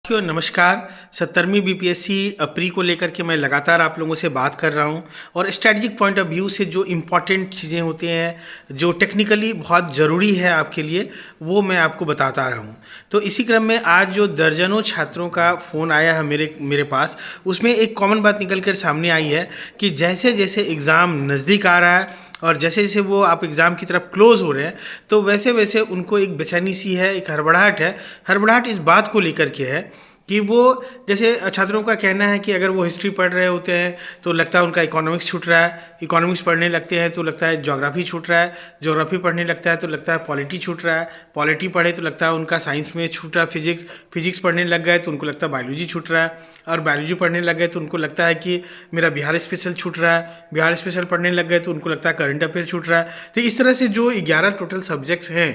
साथियों नमस्कार। 70वीं BPSC pre को लेकर के मैं लगातार आप लोगों से बात कर रहा हूं और स्ट्रैटेजिक पॉइंट ऑफ व्यू से जो इम्पॉर्टेंट चीज़ें होती हैं जो टेक्निकली बहुत ज़रूरी है आपके लिए वो मैं आपको बताता रहा हूं। तो इसी क्रम में आज जो दर्जनों छात्रों का फ़ोन आया है मेरे पास, उसमें एक कॉमन बात निकल कर सामने आई है कि जैसे जैसे एग्ज़ाम नज़दीक आ रहा है और जैसे जैसे वो आप एग्ज़ाम की तरफ क्लोज़ हो रहे हैं तो वैसे वैसे उनको एक बेचैनी सी है, एक हड़बड़ाहट है। हड़बड़ाहट इस बात को लेकर के है कि वो जैसे छात्रों का कहना है कि अगर वो हिस्ट्री पढ़ रहे होते हैं तो लगता है उनका इकोनॉमिक्स छूट रहा है, इकोनॉमिक्स पढ़ने लगते हैं तो लगता है ज्योग्राफी छूट रहा है, ज्योग्राफी पढ़ने लगता है तो लगता है पॉलिटी छूट रहा है, पॉलिटी पढ़े तो लगता है उनका साइंस में छूट रहा है, फिजिक्स पढ़ने लग गए तो उनको लगता है बायोलॉजी छूट रहा है, और बायोलॉजी पढ़ने लग गए तो उनको लगता है कि मेरा बिहार स्पेशल छूट रहा है, बिहार स्पेशल पढ़ने लग गए तो उनको लगता है करंट अफेयर छूट रहा है। तो इस तरह से जो 11 टोटल सब्जेक्ट्स हैं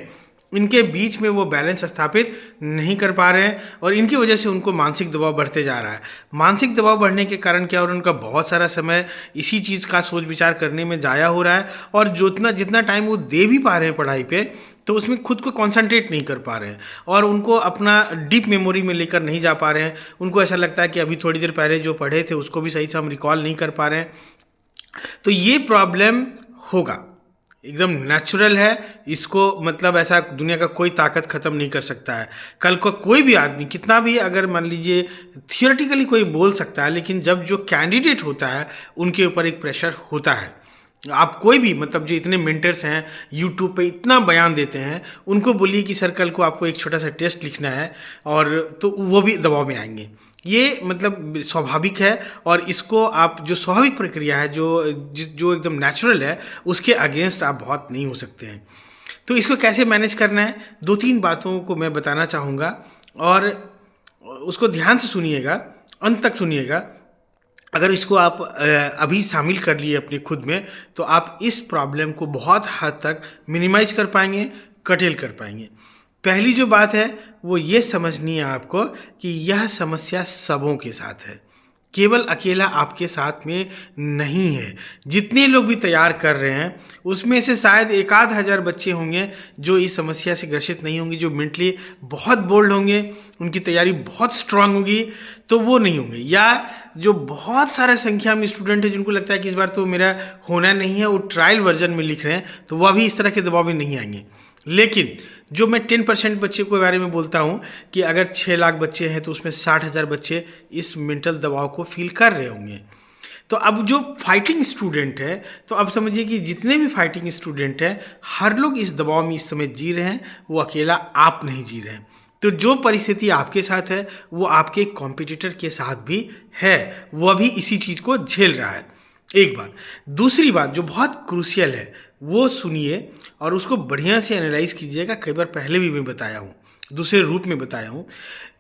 इनके बीच में वो बैलेंस स्थापित नहीं कर पा रहे हैं और इनकी वजह से उनको मानसिक दबाव बढ़ते जा रहा है। मानसिक दबाव बढ़ने के कारण क्या हो रहा है, उनका बहुत सारा समय इसी चीज़ का सोच विचार करने में ज़ाया हो रहा है और जितना जितना टाइम वो दे भी पा रहे हैं पढ़ाई पे तो उसमें खुद को कंसंट्रेट नहीं कर पा रहे हैं और उनको अपना डीप मेमोरी में लेकर नहीं जा पा रहे हैं। उनको ऐसा लगता है कि अभी थोड़ी देर पहले जो पढ़े थे उसको भी सही से हम रिकॉल नहीं कर पा रहे हैं। तो ये प्रॉब्लम होगा, एकदम नेचुरल है। इसको मतलब ऐसा दुनिया का कोई ताकत ख़त्म नहीं कर सकता है। कल को कोई भी आदमी कितना भी अगर मान लीजिए थियोरेटिकली कोई बोल सकता है, लेकिन जब जो कैंडिडेट होता है उनके ऊपर एक प्रेशर होता है। आप कोई भी मतलब जो इतने मेंटर्स हैं यूट्यूब पे इतना बयान देते हैं, उनको बोलिए कि सर कल को आपको एक छोटा सा टेस्ट लिखना है और तो वो भी दबाव में आएंगे। ये मतलब स्वाभाविक है और इसको आप जो स्वाभाविक प्रक्रिया है जो एकदम नेचुरल है उसके अगेंस्ट आप बहुत नहीं हो सकते हैं। तो इसको कैसे मैनेज करना है, 2-3 बातों को मैं बताना चाहूँगा और उसको ध्यान से सुनिएगा, अंत तक सुनिएगा। अगर इसको आप अभी शामिल कर लिए अपने खुद में तो आप इस प्रॉब्लम को बहुत हद तक मिनिमाइज कर पाएंगे, कटेल कर पाएंगे। पहली जो बात है वो ये समझनी है आपको कि यह समस्या सबों के साथ है, केवल अकेला आपके साथ में नहीं है। जितने लोग भी तैयार कर रहे हैं उसमें से शायद 1-1000 बच्चे होंगे जो इस समस्या से ग्रसित नहीं होंगे, जो मेंटली बहुत बोल्ड होंगे, उनकी तैयारी बहुत स्ट्रांग होगी तो वो नहीं होंगे। या जो बहुत सारा संख्या में स्टूडेंट है जिनको लगता है कि इस बार तो मेरा होना नहीं है, वो ट्रायल वर्जन में लिख रहे हैं तो वह भी इस तरह के दबाव में नहीं आएंगे। लेकिन जो मैं 10% बच्चे के बारे में बोलता हूँ कि अगर 6 लाख बच्चे हैं तो उसमें 60,000 बच्चे इस मेंटल दबाव को फील कर रहे होंगे। तो अब जो फाइटिंग स्टूडेंट है तो अब समझिए कि जितने भी फाइटिंग स्टूडेंट हैं हर लोग इस दबाव में इस समय जी रहे हैं, वो अकेला आप नहीं जी रहे हैं। तो जो परिस्थिति आपके साथ है वो आपके कॉम्पिटिटर के साथ भी है, वह भी इसी चीज़ को झेल रहा है। एक बात। दूसरी बात जो बहुत क्रूशियल है वो सुनिए और उसको बढ़िया से एनालाइज कीजिएगा। कई बार पहले भी मैं बताया हूँ, दूसरे रूप में बताया हूँ।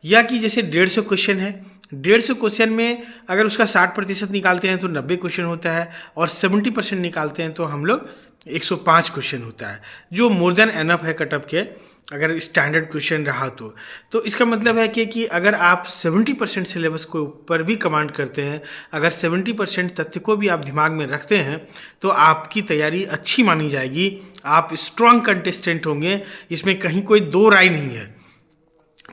या कि जैसे 150 क्वेश्चन है, 150 क्वेश्चन में अगर उसका 60% निकालते हैं तो 90 क्वेश्चन होता है और 70% निकालते हैं तो हम लोग 105 क्वेश्चन होता है, जो मोर देन एनफ है कटअप के अगर स्टैंडर्ड क्वेश्चन रहा तो इसका मतलब है कि अगर आप 70% सिलेबस को ऊपर भी कमांड करते हैं, अगर 70% तथ्य को भी आप दिमाग में रखते हैं तो आपकी तैयारी अच्छी मानी जाएगी, आप स्ट्रांग कंटेस्टेंट होंगे, इसमें कहीं कोई दो राय नहीं है।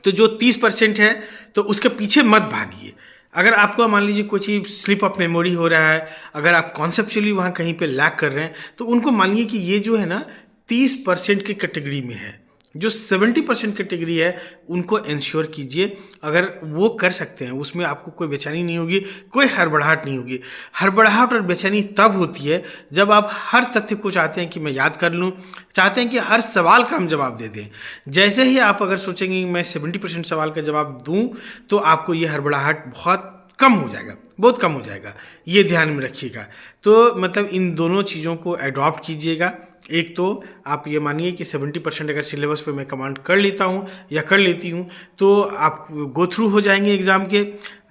तो जो 30% है तो उसके पीछे मत भागिए। अगर आपको मान लीजिए कोई चीज़ स्लिप ऑफ मेमोरी हो रहा है, अगर आप कॉन्सेप्चुअली वहाँ कहीं पे लैक कर रहे हैं तो उनको मानिए कि ये जो है ना 30% की कैटेगरी में है। जो 70% कैटेगरी है उनको इंश्योर कीजिए। अगर वो कर सकते हैं उसमें आपको कोई बेचैनी नहीं होगी, कोई हड़बड़ाहट नहीं होगी। हड़बड़ाहट और बेचैनी तब होती है जब आप हर तथ्य को चाहते हैं कि मैं याद कर लूँ, चाहते हैं कि हर सवाल का हम जवाब दे दें। जैसे ही आप अगर सोचेंगे कि मैं 70% सवाल का जवाब दूँ तो आपको ये हड़बड़ाहट बहुत कम हो जाएगा, बहुत कम हो जाएगा। ये ध्यान में रखिएगा। तो मतलब इन दोनों चीज़ों को अडॉप्ट कीजिएगा। एक तो आप ये मानिए कि 70% अगर सिलेबस पे मैं कमांड कर लेता हूँ या कर लेती हूँ तो आप गो थ्रू हो जाएंगे एग्ज़ाम के,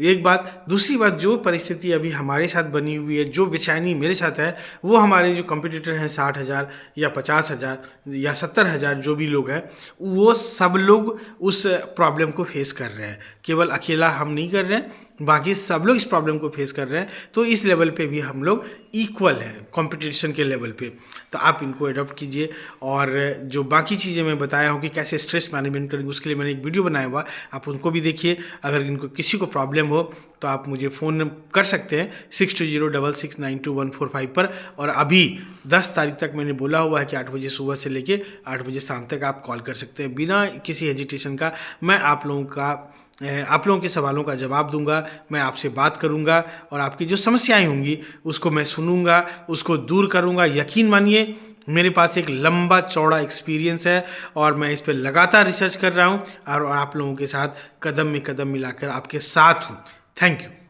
एक बात। दूसरी बात, जो परिस्थिति अभी हमारे साथ बनी हुई है, जो बेचैनी मेरे साथ है, वो हमारे जो कॉम्पिटिटर हैं 60,000 या 50,000 या 70,000 जो भी लोग हैं वो सब लोग उस प्रॉब्लम को फेस कर रहे हैं। केवल अकेला हम नहीं कर रहे हैं, बाकी सब लोग इस प्रॉब्लम को फेस कर रहे हैं, तो इस लेवल पे भी हम लोग इक्वल हैं कंपटीशन के लेवल पे। तो आप इनको अडॉप्ट कीजिए। और जो बाकी चीज़ें मैं बताया हूँ कि कैसे स्ट्रेस मैनेजमेंट करेंगे, उसके लिए मैंने एक वीडियो बनाया हुआ, आप उनको भी देखिए। अगर इनको किसी को प्रॉब्लम हो तो आप मुझे फ़ोन कर सकते हैं 6206692145 पर। और अभी 10 तारीख तक मैंने बोला हुआ है कि 8 बजे सुबह से लेके 8 बजे शाम तक आप कॉल कर सकते हैं बिना किसी हेजिटेशन का। मैं आप लोगों के सवालों का जवाब दूंगा, मैं आपसे बात करूंगा और आपकी जो समस्याएं होंगी उसको मैं सुनूंगा, उसको दूर करूंगा। यकीन मानिए मेरे पास एक लंबा चौड़ा एक्सपीरियंस है और मैं इस पर लगातार रिसर्च कर रहा हूं और आप लोगों के साथ कदम में कदम मिलाकर आपके साथ हूं। Thank you.